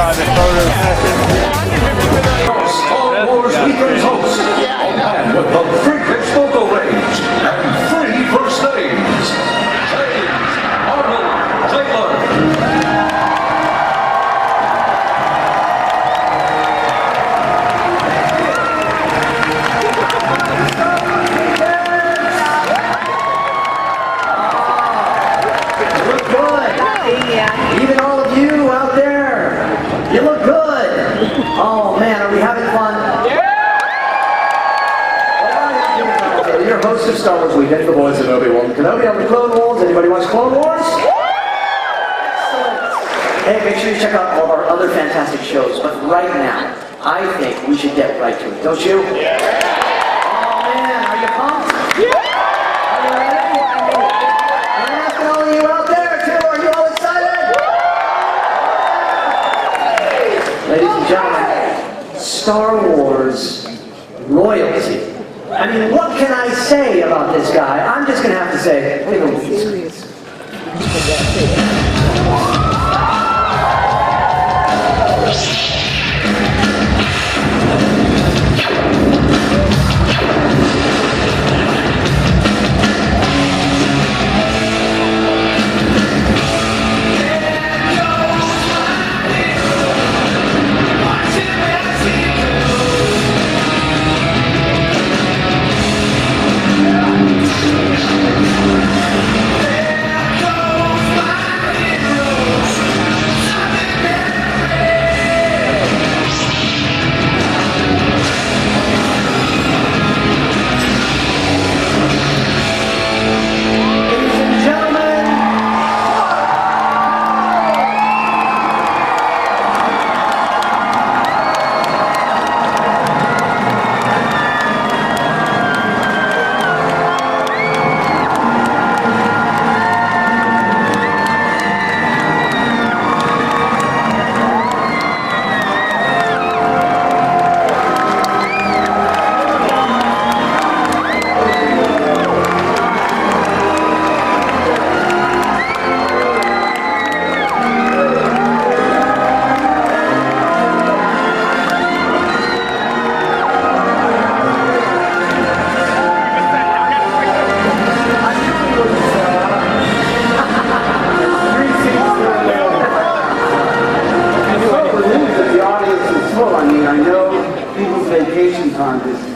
private photos. Star Wars Weekend's host, a man with the biggest vocal range and 3 first names, James Arnold Taylor. Even all of you out there, you look good. Oh man, are we having fun? Yeah! Well, you're host of Star Wars Weekend, the boys of Obi-Wan Kenobi on the Clone Wars. Anybody watch Clone Wars? Excellent. Hey, make sure you check out all of our other fantastic shows. But right now, I think we should get right to it, don't you? Yeah! Oh man, are you pumped? Yeah! Are you ready? I'm asking all of you out there too. Are you all excited? Ladies and gentlemen, Star Wars royalty. I mean, what can I say about this guy? I'm just going to have to say, wait a minute.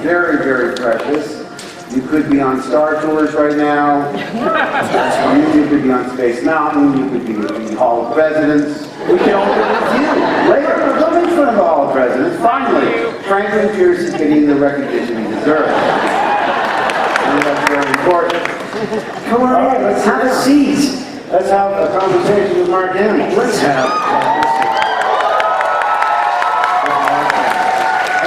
Very, very precious. You could be on Star Tours right now. You could be on Space Mountain. You could be in the Hall of Presidents. We can all be with you. Later, don't make fun of the Hall of Presidents. Finally, Franklin Pierce is getting the recognition he deserves. And that's very important. Come on in, let's have a seat. Let's have a conversation with Mark Hamill. Let's have.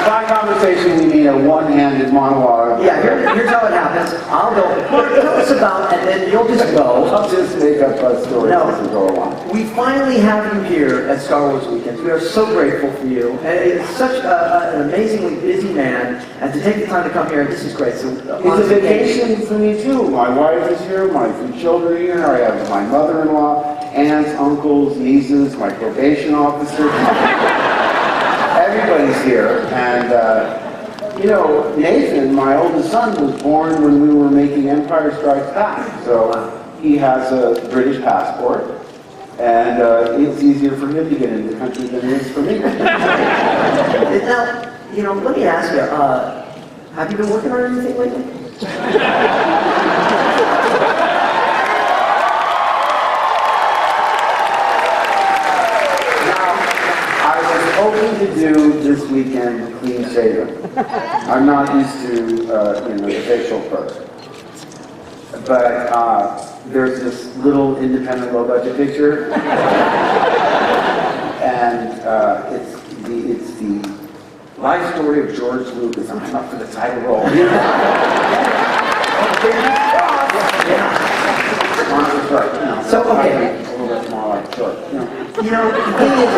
By conversation, we mean a one-handed monologue. Yeah, here's how it happens. I'll go, Mark, tell us about, and then you'll just go. I'll just make up a story as we go along. We finally have you here at Star Wars Weekends. We are so grateful for you. And it's such an amazingly busy man, and to take the time to come here, this is great. So, it's a vacation for me too. My wife is here, my 3 children are here, I have my mother-in-law, aunts, uncles, nieces, my probation officer. Everybody's here, and you know, Nathan, my oldest son, was born when we were making Empire Strikes Back, so he has a British passport, and it's easier for him to get into the country than it is for me. Now, you know, let me ask you, have you been working on anything lately? Hoping to do this weekend clean shaven. I'm not used to the facial perk. But there's this little independent low budget picture, and it's the life story of George Lucas. I'm up for the title role. So okay. A little bit more like short. You know, the thing is,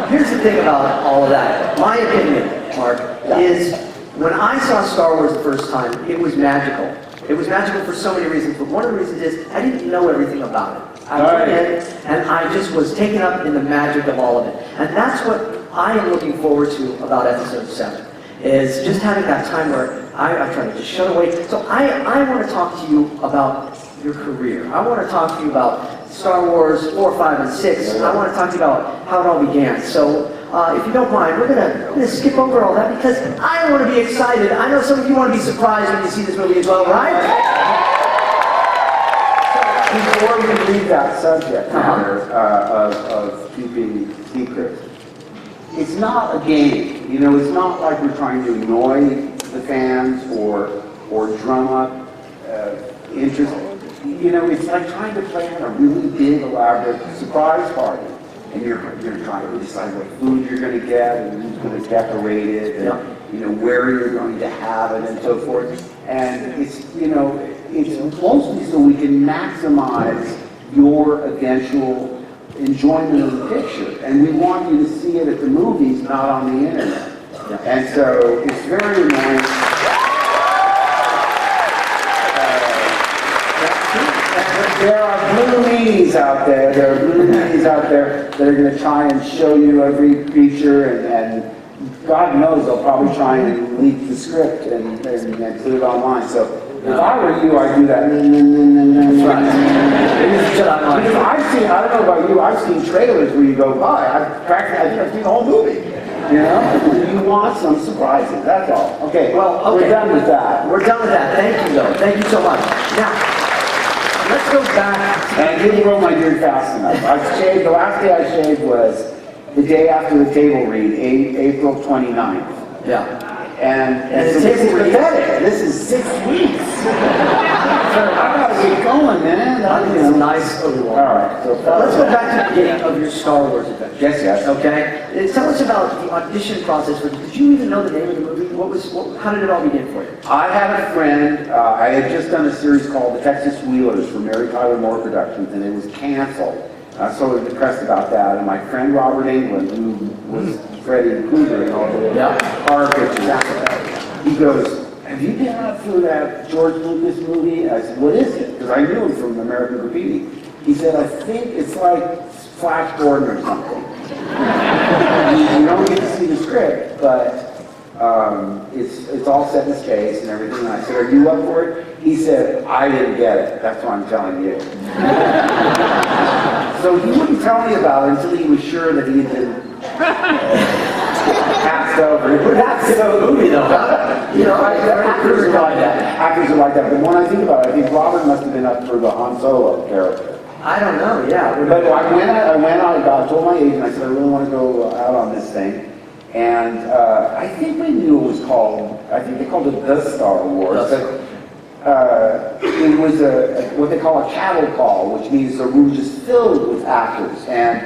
here's the thing about all of that. My opinion, Mark, is when I saw Star Wars the first time, it was magical. It was magical for so many reasons, but one of the reasons is I didn't know everything about it. I went in and I just was taken up in the magic of all of it. And that's what I am looking forward to about episode 7, is just having that time where I try to just shut away. So I want to talk to you about your career. I want to talk to you about Star Wars 4, 5, and 6. I want to talk to you about how it all began. So if you don't mind, we're gonna skip over all that because I want to be excited. I know some of you want to be surprised when you see this movie as well, right? Before we leave that subject matter of keeping secrets, it's not a game. You know, it's not like we're trying to annoy the fans or drum up interest. You know, it's like trying to plan a really big, elaborate surprise party. And you're trying to decide what food you're going to get and who's going to decorate it, and you know where you're going to have it, and so forth. And it's it's mostly so we can maximize your eventual enjoyment of the picture. And we want you to see it at the movies, not on the internet. And so it's very annoying. There are blue meanies out there. There are blue meanies out there that are going to try and show you every feature, and God knows they'll probably try and leak the script and put it online. So if I were you, I'd do that. That's right. Because I've seen, I don't know about you, I've seen trailers where you go by. I think I've seen the whole movie. You know, you want some surprises. That's all. Okay. Well, okay. We're done with that. We're done with that. Thank you, though. Thank you so much. Now. Let's go back. And I didn't grow my beard fast enough. I shaved, the last day I shaved was the day after the table read, April 29th. Yeah. And so this is pathetic. This is 6 weeks. I gotta get going, man. It's a nice little one. All right. So let's go back to the beginning of your Star Wars adventure. Yes. Okay. Tell us about the audition process. Did you even know the name of the movie? How did it all begin for you? I had a friend. I had just done a series called The Texas Wheelers for Mary Tyler Moore Productions, and it was canceled. So I was depressed about that. And my friend Robert Englund, who was Freddy Krueger and all the horror pictures, he goes, "Have you been out for that George Lucas movie?" I said, "What is it?" Because I knew him from American Graffiti. He said, "I think it's like Flash Gordon or something." You don't get to see the script, but it's all set in space and everything. And I said, "Are you up for it?" He said, "I didn't get it. That's why I'm telling you." So he wouldn't tell me about it until he was sure that he had been passed over. That's the movie, though. You know, actors are like that. Actors are like that. But when I think about it, I think Robert must have been up for the Han Solo character. I don't know. Yeah. But I went out. I told my agent. I said, "I really want to go out on this thing." And I think we knew it was called. I think they called it The Star Wars. It was what they call a cattle call, which means the room just filled with actors, and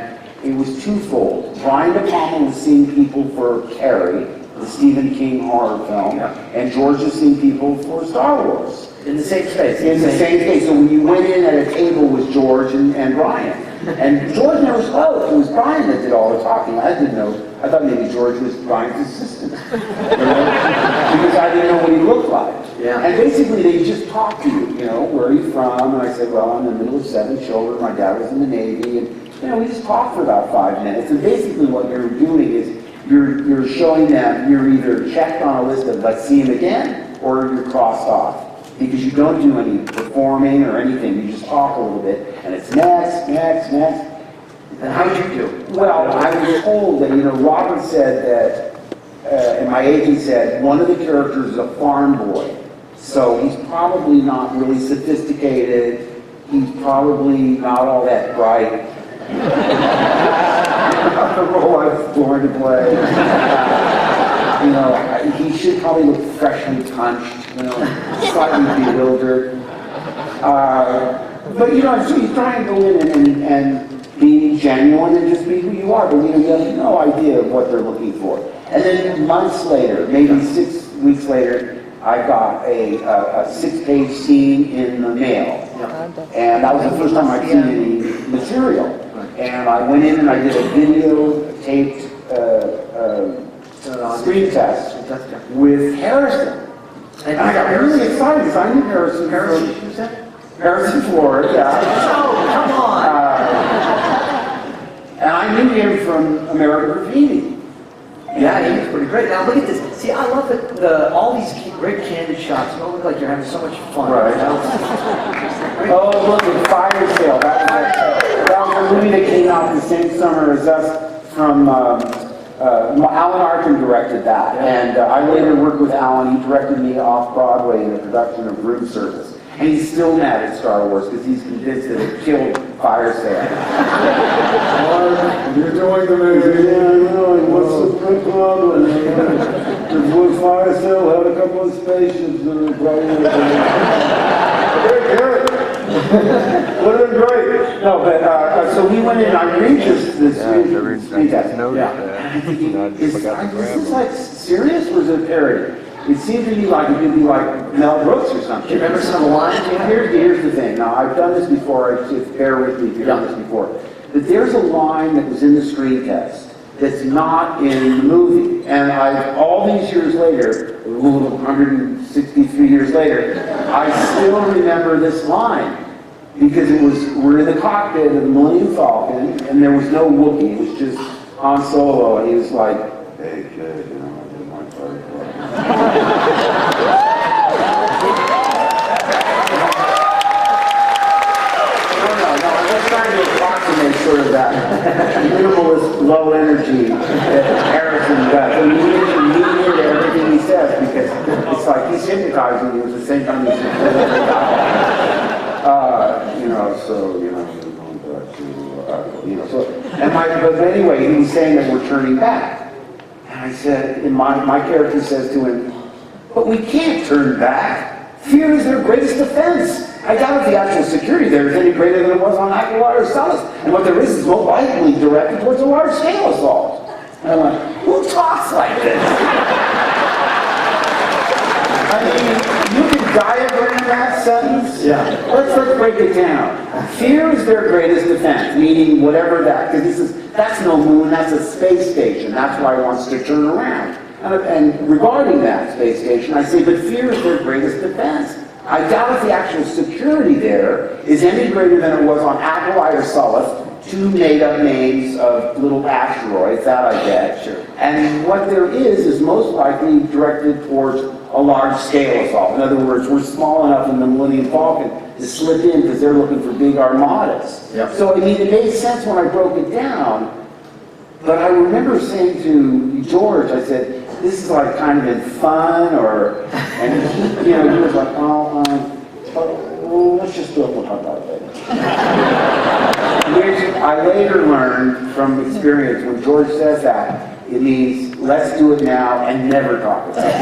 it was twofold. Brian De Palma was seeing people for Carrie, the Stephen King horror film, and George was seeing people for Star Wars. In the same space. In the same space. So when you went in at a table with George and Brian, and George never spoke. It was Brian that did all the talking. I didn't know. I thought maybe George was Brian's assistant, because I didn't know what he looked like. Yeah. And basically, they just talked to you. You know, where are you from? And I said, well, I'm in the middle of 7 children. My dad was in the Navy, and we just talked for about 5 minutes. And basically, what you're doing is you're showing them you're either checked on a list of let's see him again, or you're crossed off. Because you don't do any performing or anything, you just talk a little bit, and it's next. And how did you do? Well, I was told that, Robert said that, and my agent said, one of the characters is a farm boy. So he's probably not really sophisticated, he's probably not all that bright. Not the role I was born to play. He should probably look freshly punched, slightly bewildered. But so you try and go in and be genuine and just be who you are, but you have no idea of what they're looking for. And then months later, maybe 6 weeks later, I got a 6-page scene in the mail. And that was the first time I'd seen any material. And I went in and I did a video taped screen test with Harrison. And I got really excited because I knew Harrison Harrison, from who's that? Harrison Ford, yeah. Oh, come on. And I knew him from American Graffiti. Yeah, he was pretty great. Now look at this. See, I love it. All these great candid shots. You don't look like you're having so much fun. Right. Oh, look at Fire Sale. That was a movie that came out the same summer as us from Alan Arkin directed that. And I later worked with Alan. He directed me off-Broadway in a production of Room Service. And he's still mad at Star Wars because he's convinced that it killed Fire Sale. You're doing the movie. Yeah, I know. What's the big problem? With Fire Sale had a couple of spaceships and it probably would have Would have been great. No, but so we went in. I read this screen test. Yeah. I'm thinking, is this like serious or is it a parody? It seemed to me like it could be like Mel Brooks or something. Do you remember some of the lines? Here's the thing. Now, I've done this before. Bear with me if you've done this before. But there's a line that was in the screen test that's not in the movie. And all these years later, 163 years later, I still remember this line. Because we're in the cockpit of the Millennium Falcon, and there was no Wookiee. It was just Han Solo, and he was like, "Hey kid, you know, I did my part." No, I'm just trying to approximate sort of that minimalist, low energy that Harrison does. I mean, you need to everything he says because it's like he's hypnotizing you at the same time he's but anyway, he was saying that we're turning back. And I said, and my character says to him, but we can't turn back. Fear is their greatest defense. I doubt if the actual security there is any greater than it was on Aquila or Celis. And what there is most likely directed towards a large-scale assault. And I went, who talks like this? I mean, you can diagram that sentence. Yeah. Let's break it down. Fear is their greatest defense, meaning whatever that, because that's no moon, that's a space station. That's why it wants to turn around. And regarding that space station, I say, but fear is their greatest defense. I doubt if the actual security there is any greater than it was on Aquila or Celis, two made-up names of little asteroids, that I get. Sure. And what there is most likely directed towards a large-scale assault. In other words, we're small enough in the Millennium Falcon to slip in because they're looking for big armadas. Yep. So, I mean, it made sense when I broke it down, but I remember saying to George, I said, this is like kind of in fun, and he was like, let's just do it, we'll talk about it later. Which I later learned from experience, when George says that, it means let's do it now and never talk about it.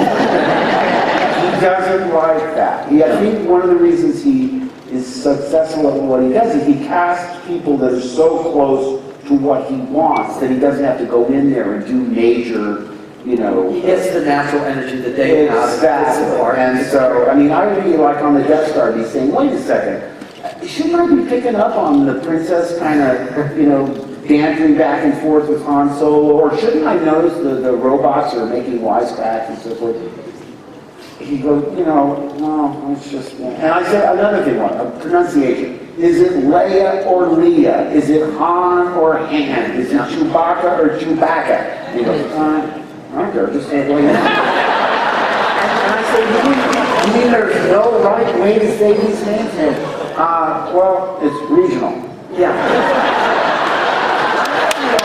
He doesn't like that. I think one of the reasons he is successful at what he does is he casts people that are so close to what he wants that he doesn't have to go in there and do major, He gets the natural energy that they have. Exactly. And so, I mean, I would be like on the Death Star, be saying, wait a second, shouldn't I be picking up on the princess kind of, dancing back and forth with Han Solo, or shouldn't I notice the robots are making wisecracks and so forth? He goes, no, it's just, and I said another thing, pronunciation. Is it Leia or Leah? Is it Han or Han? Is it Chewbacca or Chewbacca? And he goes, I don't care, just say it like that. And I said, you mean there's no right way to say these names? And, well, it's regional. Yeah.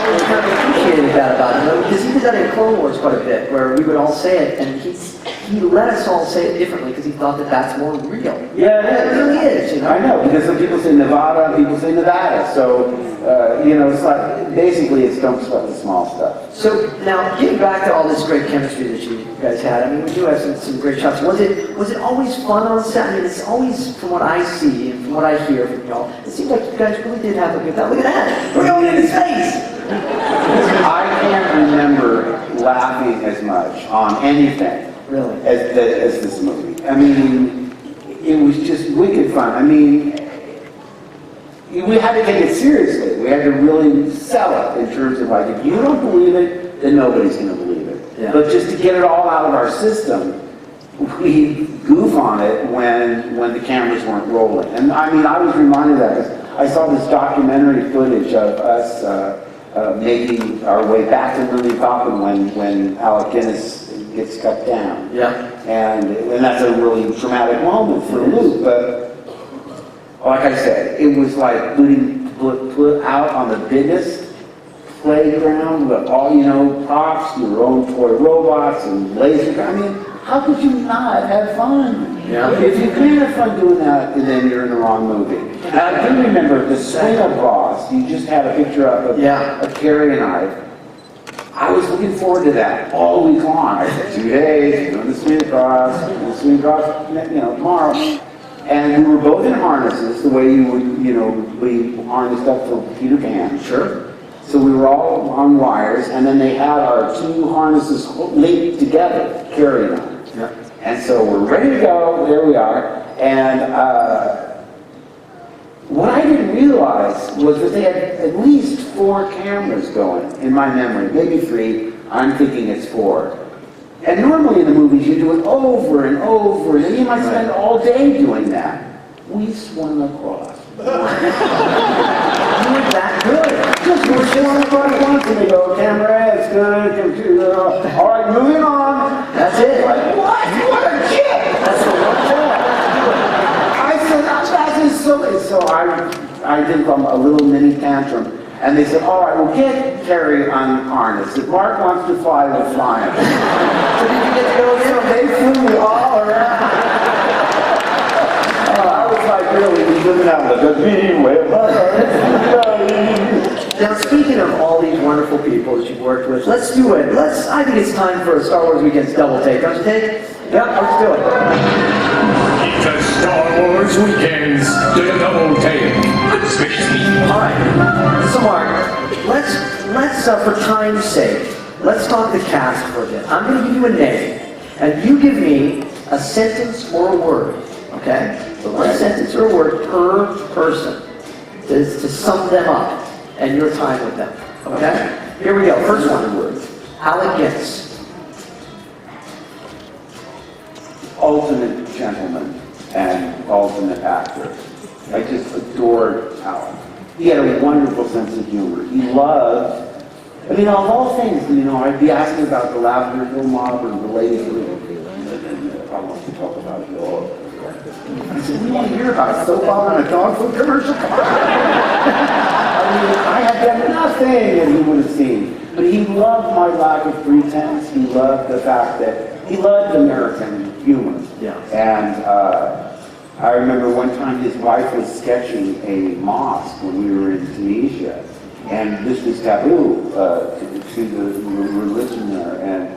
I kind of appreciated that about him, because he did that in Clone Wars quite a bit, where we would all say it, and he let us all say it differently because he thought that that's more real. Yeah, it really is. I know, because some people say Nevada, people say Nevada, so, it's like, basically it's don't sweat the small stuff. So, now, getting back to all this great chemistry that you guys had, I mean, we do have some great shots. Was it always fun on set? I mean, it's always, from what I see and from what I hear from y'all, it seems like you guys really did have a good time. Look at that! We're going into space! I can't remember laughing as much on anything Really? as this movie. I mean, it was just wicked fun. I mean, we had to take it seriously. We had to really sell it in terms of like, if you don't believe it, then nobody's going to believe it. Yeah. But just to get it all out of our system, we goof on it when the cameras weren't rolling. And I mean, I was reminded of that because I saw this documentary footage of us making our way back to Lily Poppin when Alec Guinness gets cut down. Yeah. And that's a really traumatic moment for Luke. But like I said, it was like put out on the biggest playground with all, you know, props, your own toy robots and laser. I mean, how could you not have fun? Yeah. If you can't have fun doing that, then you're in the wrong movie. And I do remember the Swing of Boss. You just had a picture up of Carrie and I was looking forward to that all week long. I said, 2 days, doing the swing across, tomorrow. And we were both in harnesses, the way you would, be harnessed up for Peter Pan. Sure. So we were all on wires, and then they had our two harnesses linked together, Carrie and I. Yeah. And so we're ready to go, there we are. And what I didn't realize was that they had at least 4 cameras going, in my memory, maybe 3. I'm thinking it's 4. And normally in the movies you do it over and over, and you might spend all day doing that. We swung across. You were that good. Just we swung across once, and they go, camera, it's good, computer, all right, moving on. That's it. Like, what? What a kid! That's the one job. I said, that is so... So I did a little mini tantrum. And they said, all right, we'll get Carrie on harness. If Mark wants to fly, we'll fly him. So did you get to go again? So they flew me all around. I was like, really, he's living out the me way. Now, speaking of all these wonderful people that you've worked with, let's do it. I think it's time for a Star Wars Weekend's double take. Don't you think? Yep, let's do it. It's a Star Wars Weekends to the double take. All right. So, Mark, let's for time's sake, let's talk the cast for a bit. I'm going to give you a name, and you give me a sentence or a word, okay? So one sentence or a word per person to sum them up and your time with them, okay? Here we go. First one, word. Alec Guinness. Ultimate gentleman and ultimate actor. I just adored Alec. He had a wonderful sense of humor. He loved, of all things, I'd be asking about the Lavender Hill mob or the ladies and I want to talk about it all. He said, we want to hear about a soap opera and a dog food commercial. I had done nothing that he would have seen. But he loved my lack of pretense. He loved the fact that he loved American humor. Yeah. And I remember one time his wife was sketching a mosque when we were in Tunisia, and this was taboo to the religion there, and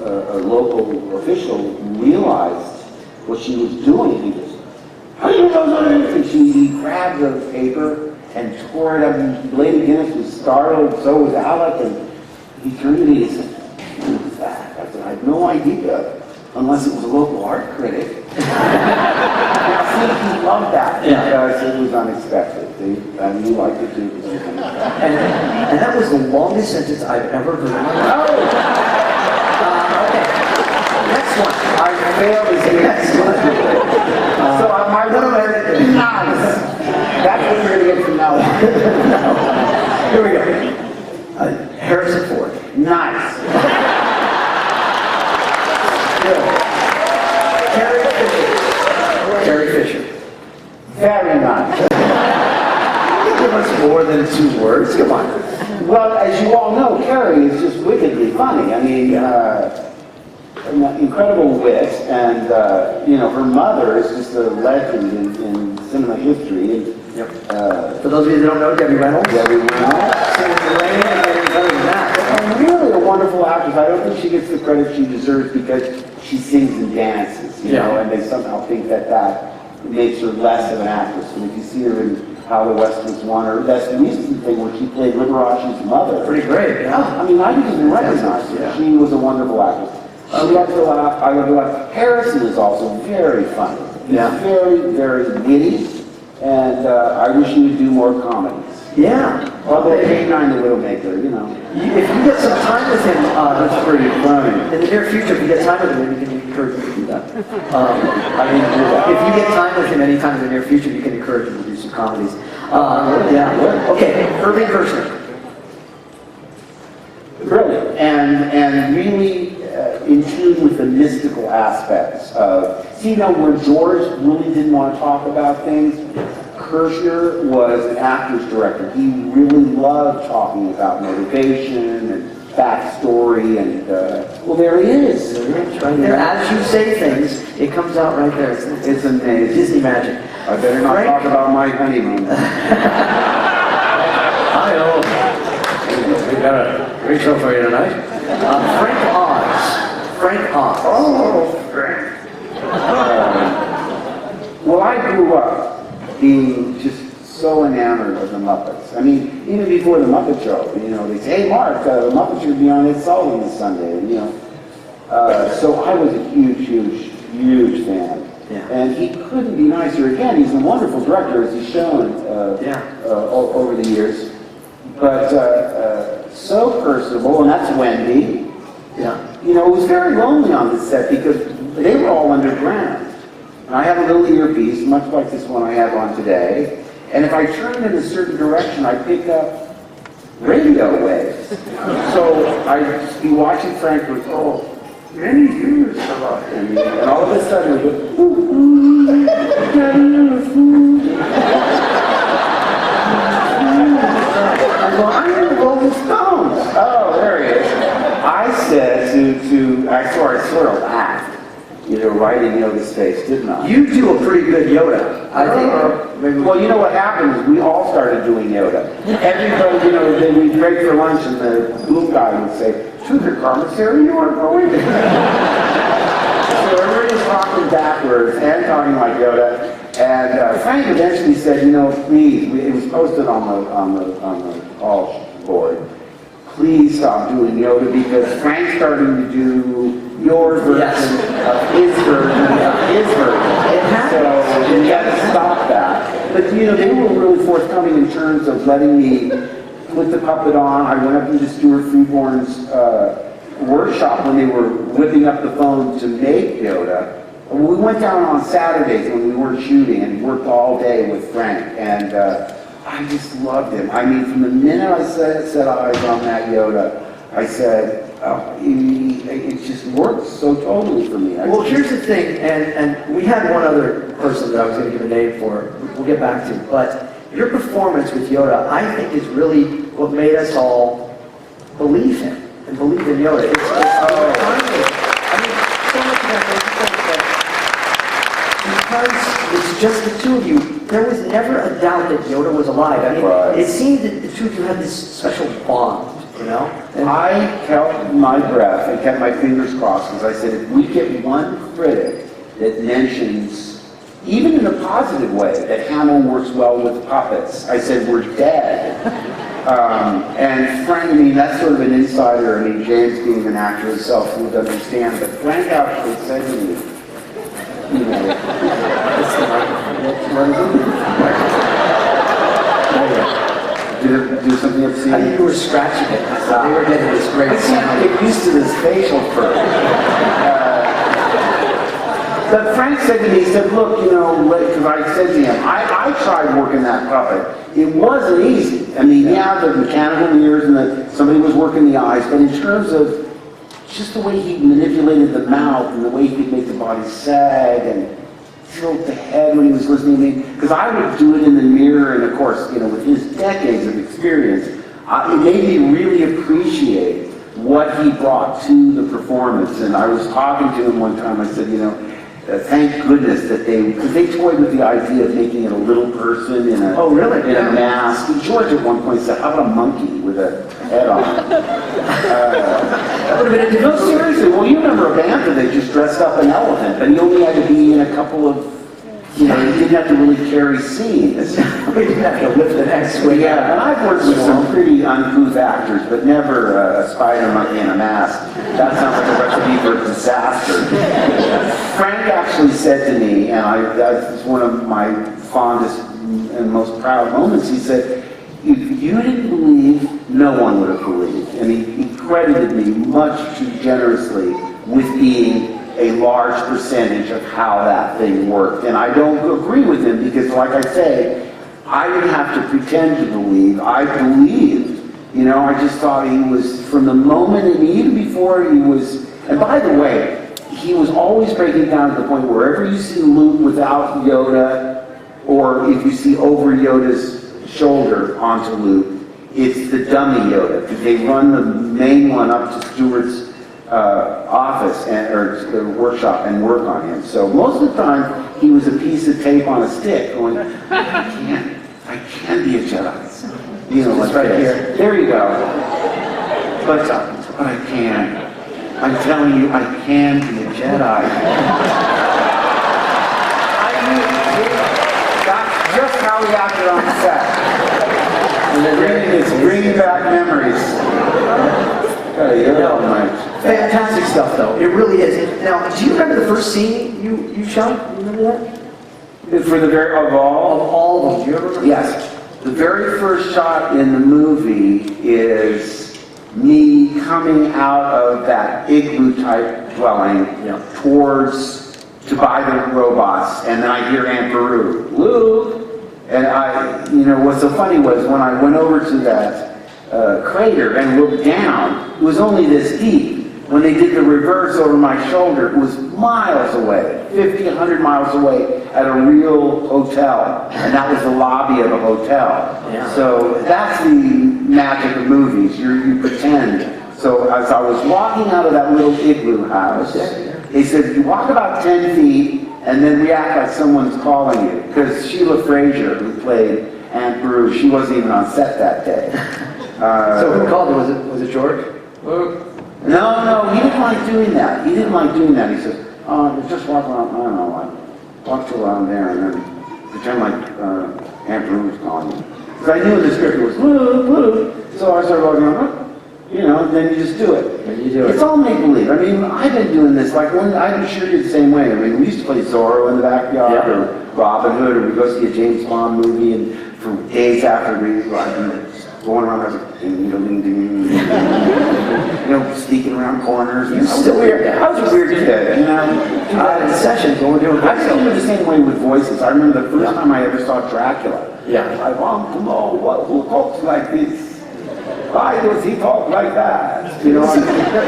a local official realized what she was doing. He just, and he grabbed the paper and tore it up, and Lady Guinness was startled, so was Alec, and he turned to me and said, "Who was that?" I said, "I had no idea, unless it was a local art critic." I think he loved that because it was unexpected. And he liked it too. And that was the longest sentence I've ever heard in my life. Okay. Next one. I failed as the next one. So my word, nice. That's what you're going to get from now on. Here we go. Harrison Ford. Nice. Carrie Fisher. Very nice. Give us more than 2 words. Come on. Well, as you all know, Carrie is just wickedly funny. Incredible wit, and her mother is just a legend in cinema history. For those of you that don't know, Debbie Reynolds. Debbie Reynolds. And really a wonderful actress. I don't think she gets the credit she deserves because she sings and dances, and they somehow think that makes her less of an actress. And if you see her in How the Westerns Won, or that's the recent thing where she played Liberace's mother. Pretty great, yeah. I didn't even recognize her. Yeah. She was a wonderful actress. She loved to laugh. I love to laugh. Harrison is also very funny. He's very, very witty, and I wish he would do more comedies. Yeah. Although K9 the Widowmaker, you know. If you get some time with him, That's pretty funny. in the near future, if you get time with him, you can encourage him to do that. I didn't do that. If you get time with him anytime in the near future, you can encourage him to do some comedies. Yeah. Okay, Irving Kershner. Brilliant. And really in tune with the mystical aspects of, see, you know, where George really didn't want to talk about things, Kershner was an actor's director. He really loved talking about motivation and backstory, and well, there he is. Right there, as you say things, it comes out right there. It's amazing. Disney magic. I better not talk about my honeymoon. I know. We got a great show for you tonight. Frank Oz. Frank Oz. Oh, Frank. Well, I grew up being just so enamored of the Muppets. I mean, even before the Muppet Show, you know, they say, hey, Mark, the Muppet Show will be on Ed Sullivan this Sunday, and, you know. So I was a huge fan. Yeah. And he couldn't be nicer. Again, he's a wonderful director, as he's shown over the years. But so personable, and that's Wendy. Yeah. You know, it was very lonely on this set because they were all underground. And I had a little earpiece, much like this one I have on today. And if I turned in a certain direction, I picked up radio waves. So I'd just be watching Frank go, many years ago. And all of a sudden, it would go, ooh, I go, I'm in the Rolling Stones. Oh, there he is. I said I sort of laughed, you know, right in Yoda's face, didn't I? You do a pretty good Yoda. I think. Maybe. Well, you know what happened is we all started doing Yoda. Everybody, you know, then we'd break for lunch and the blue guy would say, to the commissary you are going. So everybody was talking backwards and talking like Yoda. And Frank eventually said, you know, please, it was posted on the call board, please stop doing Yoda because Frank's starting to do your version of his version of his version. So you got to stop that. But you know, they were really forthcoming in terms of letting me put the puppet on. I went up into Stuart Freeborn's workshop when they were whipping up the phone to make Yoda. We went down on Saturdays when we weren't shooting and worked all day with Frank. And I just loved him. I mean, from the minute I set eyes on that Yoda, I said, oh, it just works so totally for me. Well, here's the thing, and we had one other person that I was going to give a name for. We'll get back to, but your performance with Yoda, I think, is really what made us all believe him and believe in Yoda. It's I mean, so much of that because it's just the two of you. There was never a doubt that Yoda was alive. I mean, it seemed that the two of you had this special bond. You know? And I held my breath and kept my fingers crossed because I said, if we get one critic that mentions, even in a positive way, that Hamill works well with puppets, I said, we're dead. And Frank, I mean, that's sort of an insider. I mean, James being an actor himself would understand, but Frank actually said to me, you know, do something obscene. I think you were scratching it. So they were getting this great sound. Get used to this facial fur. But Frank said to me, he said, look, you know, because I said to him, I tried working that puppet. It wasn't easy. I mean, yeah, the mechanical ears and somebody was working the eyes, but in terms of just the way he manipulated the mouth and the way he could make the body sag and tilt the head when he was listening to me, because I would do it in the mirror, and of course, you know, with his decades of experience, it made me really appreciate what he brought to the performance. And I was talking to him one time, I said, you know, thank goodness that because they toyed with the idea of making it a little person in a, in a mask. And George at one point said, how about a monkey with a head on it? No, seriously, well, you remember a band that they just dressed up an elephant, but he only had to be in a couple of, you know, he didn't have to really carry scenes. We didn't have to lift the next swing. Yeah, and I've worked with some pretty uncouth actors, but never a spider monkey in a mask. That sounds like a recipe for disaster. Frank actually said to me, and that's one of my fondest and most proud moments, he said, you didn't believe, no one would have believed. And he credited me much too generously with being a large percentage of how that thing worked. And I don't agree with him because, like I say, I didn't have to pretend to believe. I believed. You know, I just thought he was, from the moment, and even before he was, and by the way, he was always breaking down to the point where wherever you see Luke without Yoda, or if you see over Yoda's shoulder onto Luke, it's the dummy Yoda, because they run the main one up to Stewart's office or workshop and work on him. So most of the time, he was a piece of tape on a stick going, I can't be a Jedi. You know, like right here. There you go. But I can. I'm telling you, I can be a Jedi. That's just how we acted on the set. It's bringing back memories. Fantastic stuff, though. It really is. Now, do you remember the first scene you shot? You remember that? For the very Of all of them. Do you ever remember? Yes. The very first shot in the movie is me coming out of that igloo-type dwelling towards to buy the robots, and then I hear Aunt Beru, Luke, and what's so funny was when I went over to that crater and looked down, it was only this deep. When they did the reverse over my shoulder, it was miles away, 50, 100 miles away at a real hotel. And that was the lobby of a hotel. Yeah. So that's the magic of movies. You pretend. So as I was walking out of that little igloo house, they said, you walk about 10 feet and then react like someone's calling you. Because Sheila Fraser, who played Aunt Beru, she wasn't even on set that day. So who called it? Was it George? No, he didn't like doing that. He didn't like doing that. He said, just walk around, I don't know, walk to around there and then pretend like Aunt Beru was calling you. Because I knew in the script it was, woo. So I started walking around, and then you just do it. And you do it. It's all make-believe. I mean, I've been doing this, like I'm sure you're the same way. I mean, we used to play Zorro in the backyard, or Robin Hood, or we'd go see a James Bond movie, and for days after we going around, sneaking around corners. I was a weird kid, in sessions when we're doing I still do the same way with voices. I remember the first time I ever saw Dracula. Yeah. I was like, who talks like this? Why does he talk like that? Now,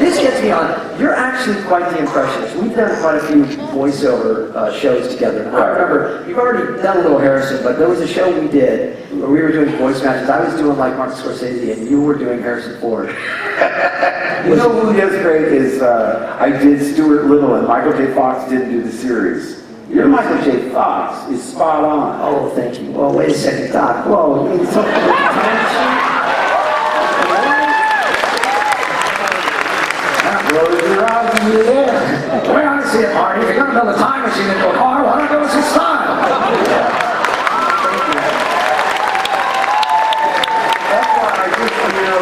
this gets me on. You're actually quite the impressionist. We've done quite a few voiceover shows together. I remember, you've already done a little Harrison, but there was a show we did where we were doing voice matches. I was doing like Martin Scorsese, and you were doing Harrison Ford. You know who does great is, I did Stuart Little, and Michael J. Fox didn't do the series. Your Michael J. Fox is spot on. Oh, thank you. Well, wait a second, Doc. Whoa. Close your eyes and you're there. The way I see it, Marty, if you're going to build a time machine into a car, why not go with some style?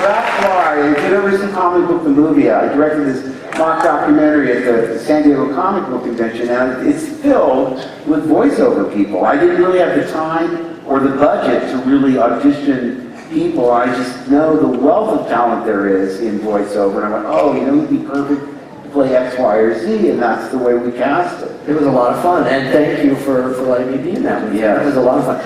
That's why, if you've ever seen Comic Book the Movie, I directed this mock documentary at the San Diego Comic Book Convention, and it's filled with voiceover people. I didn't really have the time or the budget to really audition people. I just know the wealth of talent there is in voiceover, and I went, it'd be perfect to play X, Y, or Z, and that's the way we cast it. It was a lot of fun, and thank you for letting me be in that one. Yeah. It was a lot of fun.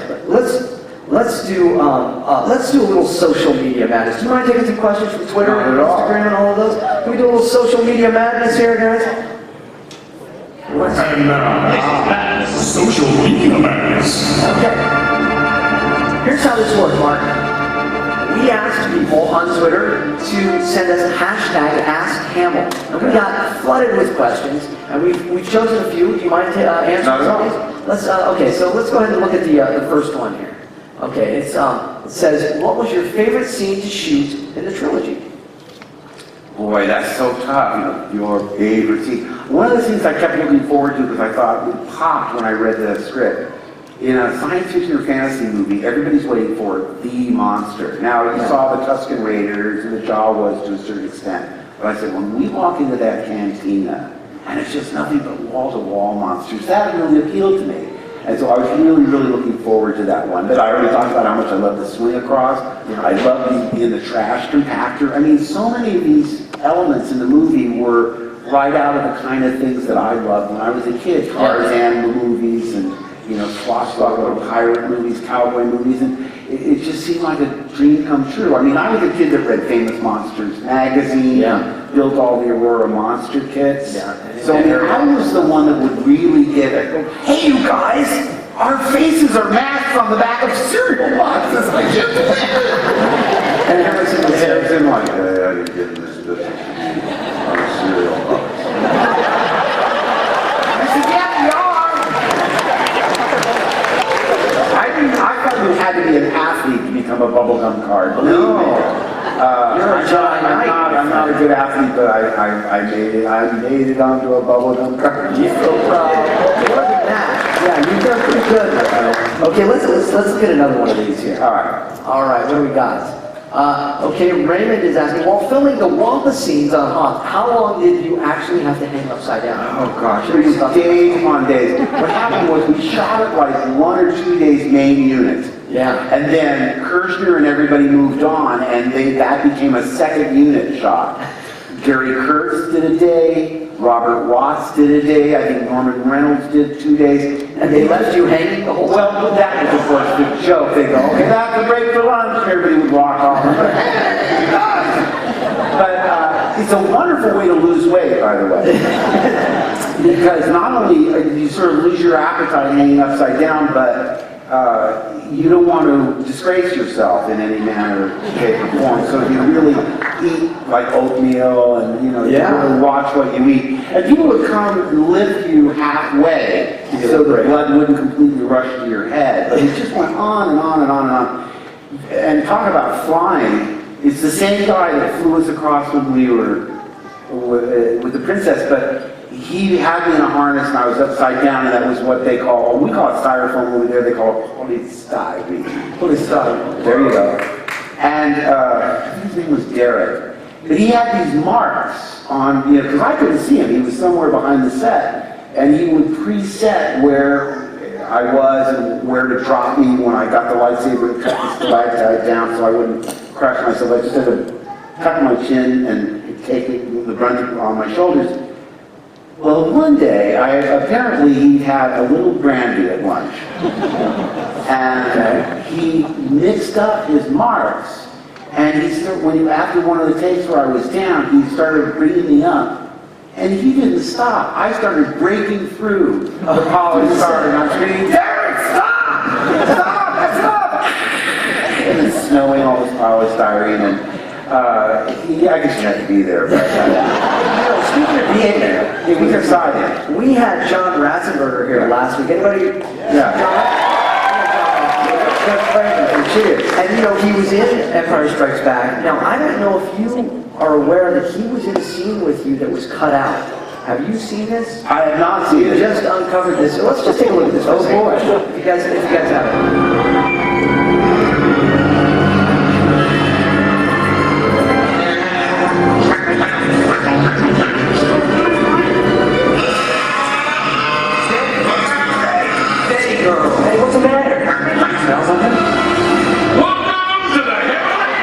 Let's do a little social media madness. Do you mind taking some questions from Twitter and Instagram and all of those? Can we do a little social media madness here, guys? And now, social media madness. Okay. Here's how this works, Mark. We asked people on Twitter to send us #AskHamill. And we got flooded with questions, and we've chosen a few. Do you mind answering some of these? So let's go ahead and look at the first one here. Okay, it says, what was your favorite scene to shoot in the trilogy? Boy, that's so tough. Your favorite scene. One of the scenes I kept looking forward to because I thought it popped when I read the script. In a science fiction or fantasy movie, everybody's waiting for the monster. Now, you saw the Tusken Raiders and the Jawas to a certain extent. But I said, when we walk into that cantina, and it's just nothing but wall-to-wall monsters, that really appealed to me. And so I was really, really looking forward to that one. But I already talked about how much I love the swing across. I love being the trash compactor. I mean, so many of these elements in the movie were right out of the kind of things that I loved when I was a kid. Tarzan movies and, you know, swashbuckler pirate movies, cowboy movies, and it just seemed like a dream come true. I mean, I was a kid that read Famous Monsters magazine, built all the Aurora monster kits. So I mean, I was the one that would really get it. Hey, you guys, our faces are masked on the back of cereal boxes. I can't believe it. And Harrison like, hey, I didn't get in this business on a cereal box. I said, yeah, we are. I thought you had to be an athlete to become a bubblegum card. No. I'm not a good athlete, but I made it. I made it onto a bubblegum card. You're so proud. More than that. Yeah, you've done pretty good. Okay, let's look at another one of these here. All right. All right, what do we got? Okay, Raymond is asking, while filming the Wampa scenes on Hawk, how long did you actually have to hang upside down? Oh gosh, it was days upon days. What happened was we shot it like 1 or 2 days main unit. Yeah. And then Kirshner and everybody moved on, and that became a second unit shot. Gary Kurtz did a day, Robert Watts did a day, I think Norman Reynolds did 2 days. And they left you hanging the whole time? Well, that was of course the joke. They go, okay, that's a break for lunch, and everybody would walk off. But it's a wonderful way to lose weight, by the way. Because not only do you sort of lose your appetite hanging upside down, but you don't want to disgrace yourself in any manner, shape, or form. So you really eat like oatmeal, and you really watch what you eat. And people would come and lift you halfway so the blood wouldn't completely rush to your head. But it just went on and on and on and on. And talk about flying. It's the same guy that flew us across when we were with the princess, but he had me in a harness and I was upside down, and that was what they call, we call it styrofoam over there, they call it polystyrene. Polystyrene, there you go. And his name was Derek. But he had these marks on, because I couldn't see him, he was somewhere behind the set, and he would preset where I was and where to drop me when I got the lightsaber and cut the stalactite down so I wouldn't crush myself. I just had to cut my chin and take the brunt on my shoulders. Well, one day, apparently he had a little brandy at lunch, and he mixed up his marks, and after one of the takes where I was down, he started bringing me up, and he didn't stop. I started breaking through the polystyrene, and I'm screaming, Derek, stop! Stop! Stop! And it's snowing all this polystyrene, and I guess you had to be there, but speaking of being there, it was exciting. We had John Ratzenberger here last week. Anybody? Yeah. Cheers. And he was in Empire Strikes Back. Now, I don't know if you are aware that he was in a scene with you that was cut out. Have you seen this? I have not seen it. Just uncovered this. So let's just take a look at this. Oh boy. If you guys have it. Hey, what's the matter? Smell something? Welcome to the heavenly.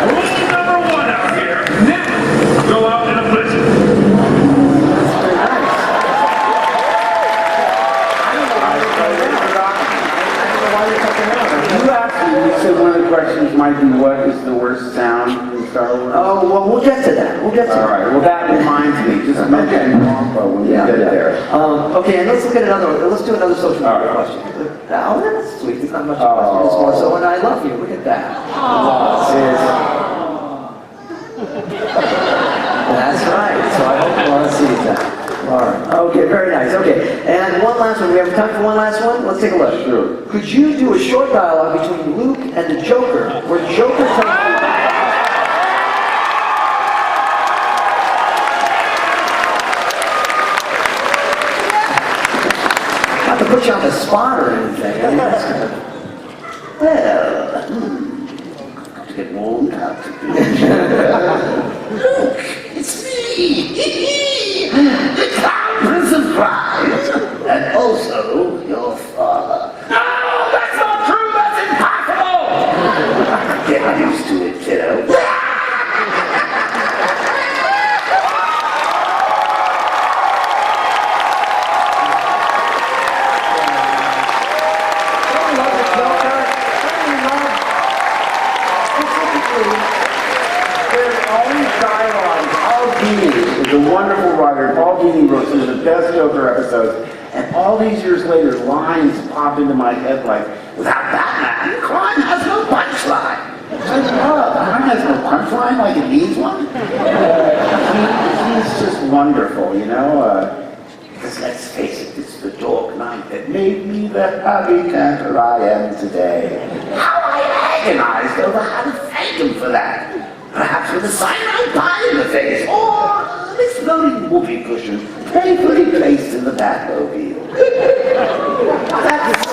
Okay, rule number 1 out here: never go out in a blizzard. That's very nice. I don't know why you're talking about. You asked me, you said one of the questions might be what is the worst sound in Star Wars? Oh, well, we'll get to that. We'll get to that. All right, well that reminds me, just mention Wampa when we get there. Okay, and let's look at another one. Let's do another social media All right. question. Oh, that's sweet. It's not much of a question. It's more so, and I love you. Look at that. That's right. So I hope you want to see that. All right. Okay, very nice. Okay, and one last one. We have time for one last one? Let's take a look. Sure. Could you do a short dialogue between Luke and the Joker, where Joker tells you... Not to put you on the spot or anything. I mean, that's kind of... Well... Get warmed up. It's me. The Clown Prince of Crime, and also your father. No, that's not true. That's impossible. Get used to it, kiddo. There's always dialogue. Paul Dini is a wonderful writer. Paul Dini wrote some of the best Joker episodes. And all these years later, lines pop into my head like, without Batman, crime has no punchline. Crime has no punchline like it needs one? He's just wonderful, you know? Because let's face it, it's the Dark Knight that made me the happy camper I am today. How I agonized over how to thank him for that. Perhaps with a cyanide pie in the face, or this floating whoopee cushion painfully placed in the Batmobile. That is,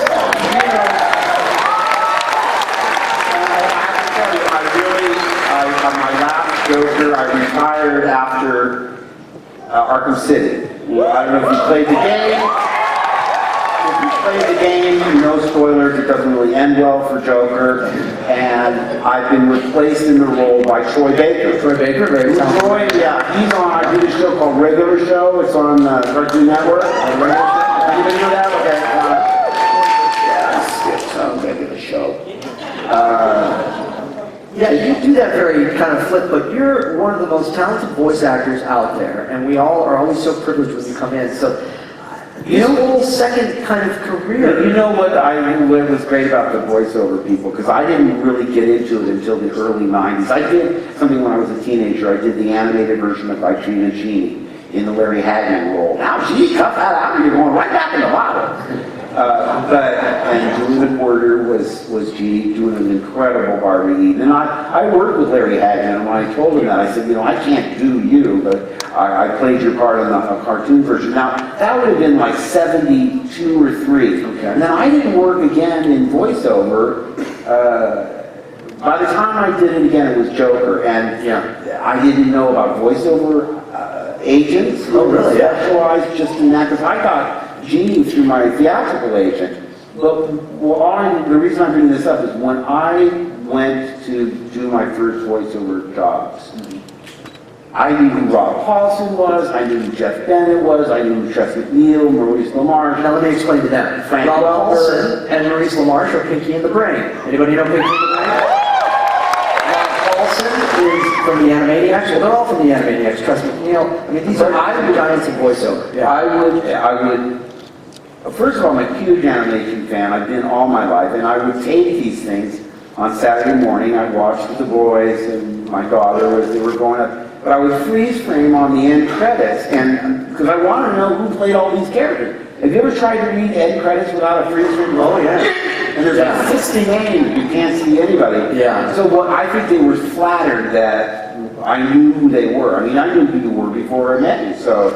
my last Joker, I retired after Arkham City. I don't know if you played the game. If you played the game, no spoilers, it doesn't really end well for Joker. And I've been replaced in the role by Troy Baker. Troy Baker, very talented. Troy, yeah, he's on, I did a show called Regular Show. It's on Cartoon Network. Anybody know that? Okay. Yes, it's on Regular Show. Yeah, you do that very kind of flip, but you're one of the most talented voice actors out there, and we all are always so privileged when you come in. So, you know, whole second kind of career. You know what was great about the voiceover people, because I didn't really get into it until the early 90s. I did something when I was a teenager. I did the animated version of Trina Genie in the Larry Hagman role. Now, gee, cut that out, and you're going right back in the bottle. And Julie Porter was Genie doing an incredible Barbie Eden. And I worked with Larry Hagman, and when I told him that, I said, you know, I can't do you, but I played your part in the cartoon version. Now, that would have been like 72 or 3. Okay. And then I didn't work again in voiceover. By the time I did it again, it was Joker. And I didn't know about voiceover agents who were specialized just in that, because I got Genie through my theatrical agent. But the reason I'm bringing this up is when I went to do my first voiceover jobs, I knew who Rob Paulson was, I knew who Jeff Bennett was, I knew who Tress MacNeille, Maurice LaMarche. Now let me explain to them. Frank Rob Welker. Paulson and Maurice LaMarche are Pinky and the Brain. Anybody know Pinky and the Brain? Rob Paulson is from the Animaniacs. Well, they're all from the Animaniacs. Tress MacNeille. I mean, these are giants of voiceover. Yeah. I would. First of all, I'm a huge animation fan. I've been all my life, and I would tape these things on Saturday morning. I'd watch with the boys and my daughter as they were going up. But I would freeze frame on the end credits, and because I want to know who played all these characters. Have you ever tried to read end credits without a freeze frame? Oh, yeah. And there's like 60 names, you can't see anybody. Yeah. So I think they were flattered that I knew who they were. I mean, I knew who you were before I met you, so...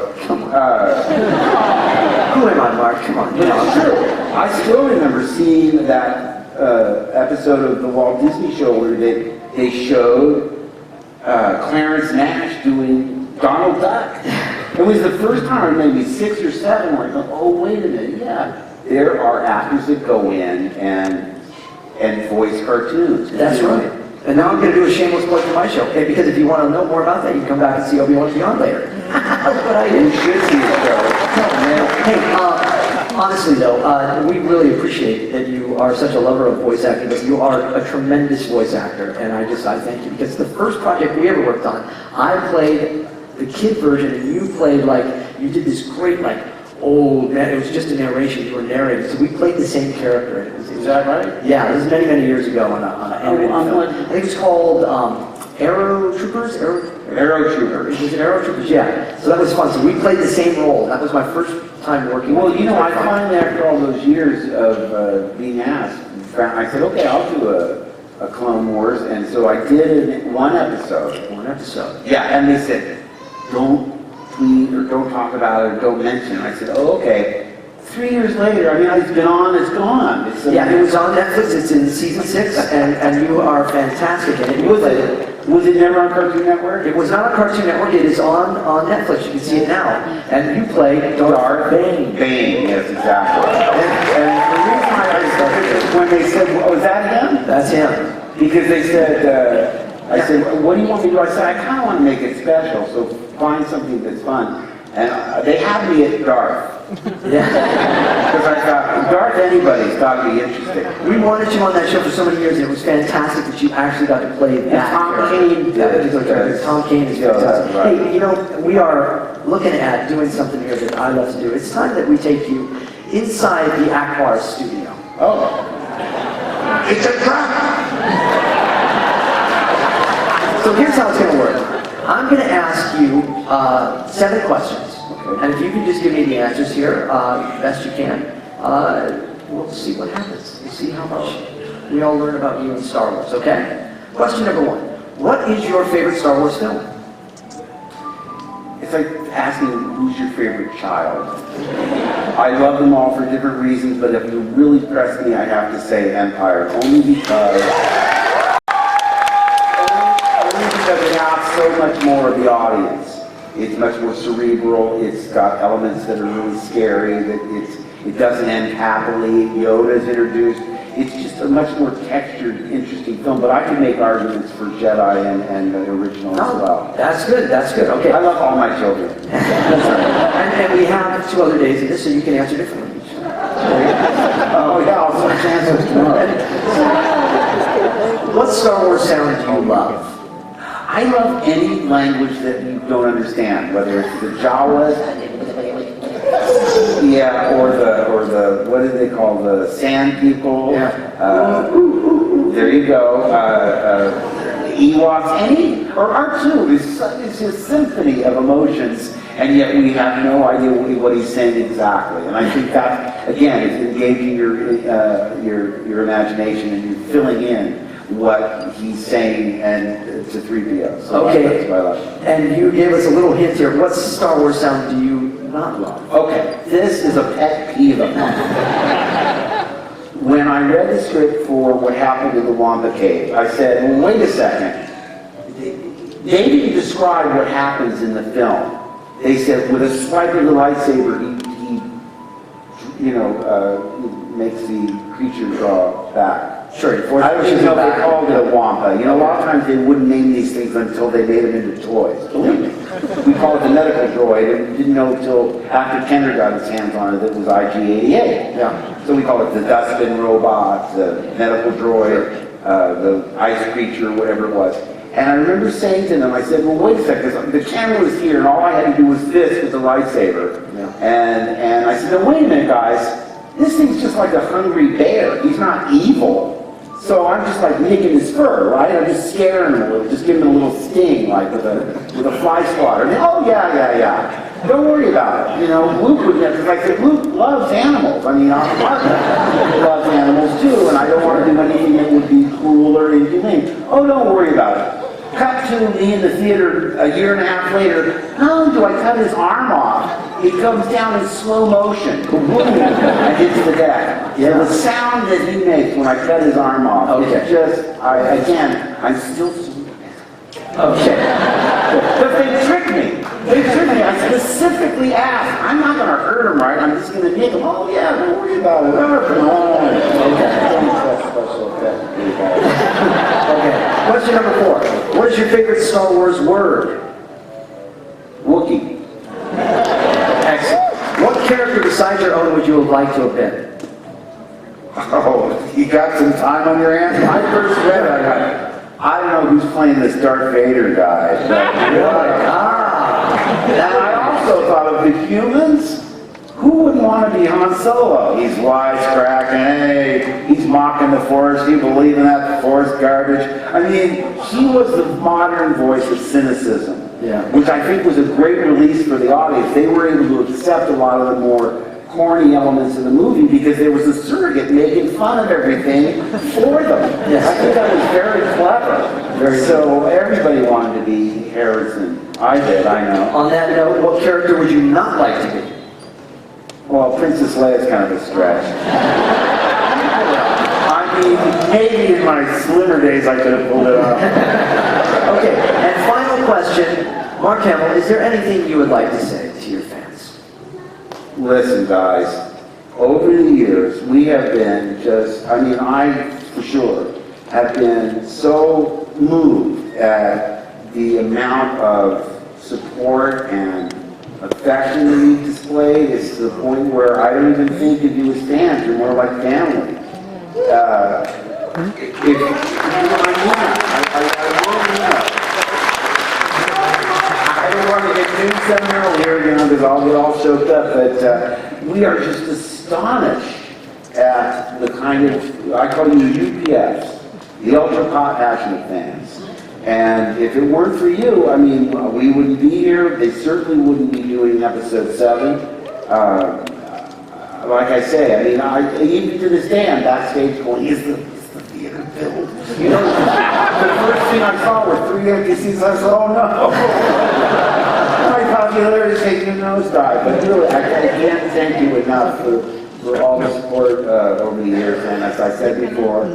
Who am I, Mark? Come on. But it's true. I still remember seeing that episode of the Walt Disney Show where they showed Clarence Nash doing Donald Duck. It was the first time, maybe 6 or 7, where I go, oh, wait a minute, yeah. There are actors that go in and voice cartoons. That's right. And now I'm going to do a shameless plug for my show. Okay, because if you want to know more about that, you can come back and see Obi-Wan Beyond later. But You should see the show. Hey, honestly though, we really appreciate that you are such a lover of voice acting, but you are a tremendous voice actor, and I thank you, because the first project we ever worked on, I played the kid version, and you played you did this great old, man, it was just a narration, you were narrating, so we played the same character. And Is that right? Yeah, this was many, many years ago on an animated film. I think it was called Arrow Troopers? Arrow Troopers. Was it Arrow Troopers? Yeah. So that was fun. So we played the same role. That was my first time working with Well, you know, I finally, after all those years of being asked, I said, okay, I'll do a Clone Wars, and so I did one episode. Yeah, and they said, don't tweet or don't talk about it or don't mention it. I said, oh, okay. 3 years later, I mean, it's been on, it's gone. Yeah, it was on Netflix. It's in season 6, and you are fantastic in it. You played it. Was it never on Cartoon Network? It was not on Cartoon Network. It is on Netflix. You can see it now. And you play Darth Bane. Bane, yes, exactly. And the reason I started it, when they said, "Oh, is that him?" That's him. Because they said, I said, "What do you want me to do?" I said, "I kind of want to make it special, so find something that's fun." And they had me at Darth. Yeah. Because I thought, Darth anybody's got to be interesting. We wanted you on that show for so many years. It was fantastic that you actually got to play that. Tom character. Kane That did. particular character. Tom Kane is Yeah, fantastic. right. Hey, you know, we are looking at doing something here that I love to do. It's time that we take you inside the Aquar studio. Oh. It's a trap! So here's how it's going to work. I'm going to ask you 7 questions. Okay. And if you can just give me the answers here, best you can, we'll see what happens. We'll see how much we all learn about you in Star Wars, okay? Question number 1. What is your favorite Star Wars film? It's like asking who's your favorite child. I love them all for different reasons, but if you really press me, I have to say Empire, only because it asks so much more of the audience. It's much more cerebral. It's got elements that are really scary. It doesn't end happily. Yoda's introduced. It's just a much more textured, interesting film. But I can make arguments for Jedi and the original as well. That's good, that's good. Okay. I love all my children. And we have 2 other days of this, so you can answer differently. Oh yeah, I'll switch answers tomorrow. What Star Wars sound do you love? I love any language that you don't understand, whether it's the Jawas, yeah, or the what do they call the Sand people? Yeah. There you go. Ewoks, any or R2 is a symphony of emotions, and yet we have no idea what he's saying exactly. And I think that again is engaging your imagination and you're filling in what he's saying and to 3PO. So Okay. that's what I love. And you gave us a little hint here. What Star Wars sound do you not love? Okay, this is a pet peeve of mine. When I read the script for what happened in the Wampa Cave, I said, well, wait a second. They didn't describe what happens in the film. They said with a swipe of the lightsaber, he makes the creature draw back. Sure, I don't even know if they called it a Wampa. You know, a lot of times they wouldn't name these things until they made them into toys. Believe me. We call it the medical droid, and we didn't know until after Kenner got his hands on it that it was IG-88. Yeah. So we call it the dustbin robot, the medical droid, the ice creature, whatever it was. And I remember saying to them, I said, well, wait a second, the camera was here, and all I had to do was this with the lightsaber. Yeah. And I said, no, wait a minute, guys. This thing's just like a hungry bear. He's not evil. So I'm just like nicking his fur, right? I'm just scaring him a little, just giving him a little sting, like with a fly swatter. And, oh, yeah. Don't worry about it. You know, Luke would never, because I said, Luke loves animals. I mean, our partner loves animals too, and I don't want to do anything that would be cruel or inhumane. Oh, don't worry about it. Cut to me in the theater a year and a half later. Not only do I cut his arm off, it comes down in slow motion. Boom, and hits the deck. Yeah. So the sound that he makes when I cut his arm off, it's just, I'm still Okay. But they tricked me. I specifically asked. I'm not going to hurt him, right? I'm just going to nick him. Oh, yeah, don't worry about it. Oh, come on. Okay. Question number 4. What is your favorite Star Wars word? Wookiee. Excellent. What character besides your own would you have liked to have been? Oh, you got some time on your hands? When I first read it, I don't know who's playing this Darth Vader guy. But and I also thought of the humans. Who wouldn't want to be Han Solo? He's wisecracking, hey, he's mocking the Force, you believe in that Force garbage? I mean, he was the modern voice of cynicism, which I think was a great release for the audience. They were able to accept a lot of the more corny elements of the movie because there was a surrogate making fun of everything for them. Yes. I think that was very clever. So everybody wanted to be Harrison. I did, I know. On that note, what character would you not like to be? Well, Princess Leia's kind of a stretch. I'm Maybe in my slimmer days I could have pulled it off. Okay, and final question. Mark Hamill, is there anything you would like to say to your fans? Listen, guys, over the years, we have been I for sure have been so moved at the amount of support and affection that you've displayed. It's to the point where I don't even think of you as fans, you're more like family. I mean that. I really mean that. I don't want to get too sentimental here, because I'll get all choked up, but we are just astonished at the kind of, I call you UPFs, the ultra passionate fans. And if it weren't for you, I mean, we wouldn't be here. They certainly wouldn't be doing episode 7. Like I say, I mean, even to this day, I'm backstage going, is the theater filled? You know, the first thing I saw were 3 empty seats. I said, oh no. My popularity is taking a nosedive. But really, I can't thank you enough for all the support over the years. And as I said before,